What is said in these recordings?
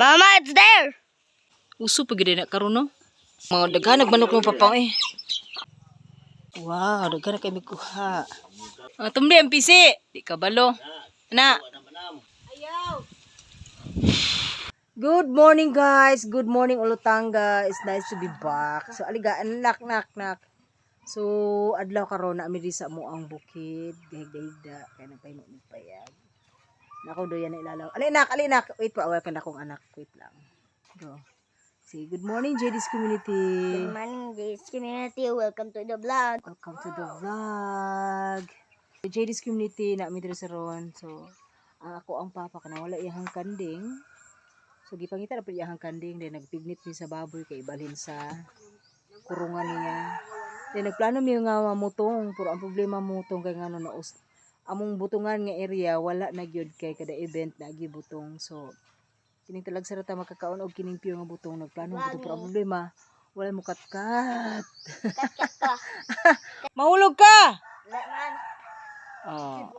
Mama, it's there. Uso pa gid na karon no. Mga daghan nagmanok ng papaw eh. Wow, daghan kay mikuha. Tumdi ang pisi. Di kabalo. Ana. Ayaw. Good morning guys. Good morning Olutanga. It's nice to be back. So aliga knock. So adlaw karon na mi sa mo ang bukid. Dahigda kay nagpahimo ni payag. Nako do yan ilalaw. Alinak. Wait pa, welcome akong anak. Wait lang. Go. Say good morning JD's community. Good morning, JD's community. Welcome to the vlog. Welcome to the vlog. JD's community na mi diri sa ron. So ako ang papa kana wala iyang kanding. So gipangita na pud iyang kanding then nagpignit mi sa baboy kay ibalhin sa kurungan niya. Then nagplano mi nga mamutong, pero ang problema mutong kay ngano na among butungan nga area wala na gyud kay kada event na gibutong. So kining talag sarata makakaon og kining piyo nga butong nagplano butong pero ang problema wala mo katkat. Mahulog ka. Oh.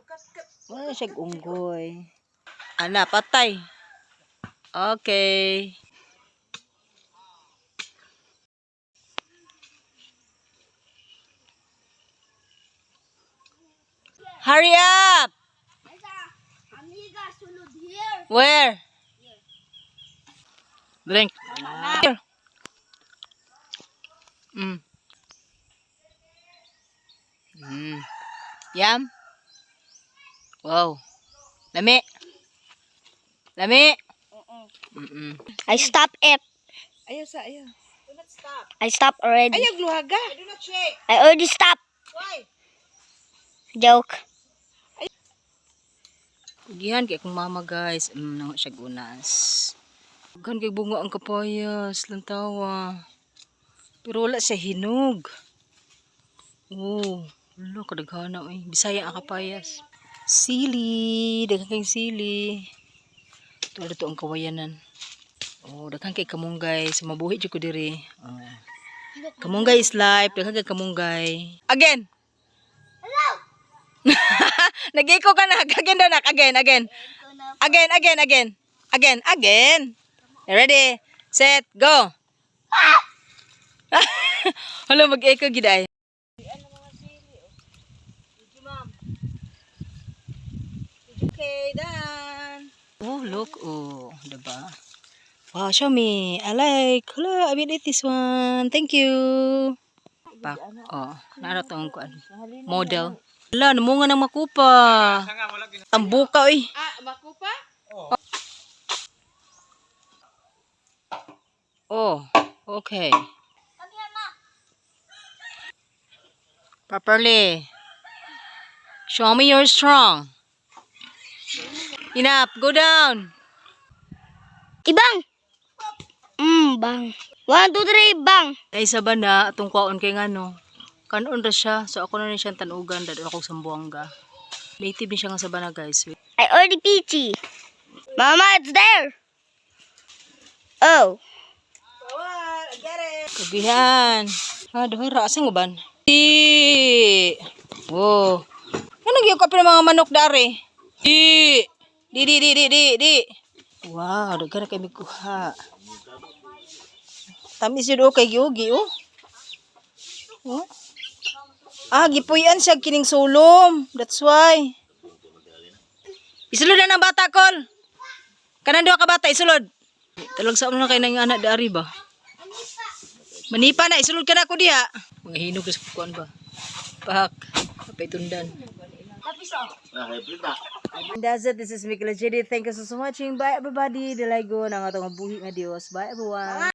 Wala siya unggoy. Ana patay. Okay. Hurry up! Where? Drink. Here. Yum. Wow. Lami. I stop it. Ayaw. Do not stop. I stop already. Ayaw gluhaga. Do not shake. I already stopped. Why? Joke. Gihan kay kung mama guys, nang siya gunas. Gan kay bunga ang kapayas, lantawa. Pero wala siya hinog. Oh, wala kadaghana eh. Bisaya ang kapayas. Sili, daghang kay sili. Tulo to ang kawayanan. Oh, daghang kay kamunggay, sa mabuhi jud ko diri. Oh. Kamunggay is life, daghang kay kamunggay. Again. Nag-echo ka na. Again daw nak. Again. Ready? Set, go. Hala, mag-echo giday. Okay, done. Oh, look. Oh, diba? Wow, show me. I like. Hala, I will eat this one. Thank you. Pak. Oh, narat ang kuan. Model. Wala, namunga ng makupa. Tambuka, eh. Makupa? Oh, okay. Properly. Show me you're strong. Enough, go down. Ibang. Bang. 1, 2, 3, bang. Ay, sa banda, atong kwaon kay ngano. Kanon ra siya. So ako na rin siyang tanugan. Dado ako sa Buanga. Native din siya nga sa bana guys. I already peachy. Mama, it's there. Oh. I get it. Kagihan. Duhara. Asang uban? Di. Oh. Ano yung kape ng mga manok dari? Di. Wow. Daghan na kami kuha. Tamis yun kay Gyogi oh. Oh. Gipuyan siya kining sulom. That's why. Isulod na ng bata, Kol. Kanan doon ka bata, isulod. Talag sa na kayo ng anak dari ba? Manipa na, isulod ka na ako diha. Mga hinog sa kukuan ba? Pahak. Kapay tundan. And that's it. This is Mikela JD. Thank you so much for watching. Bye everybody. Dalago ng atong buhi nga Dios. Bye everyone.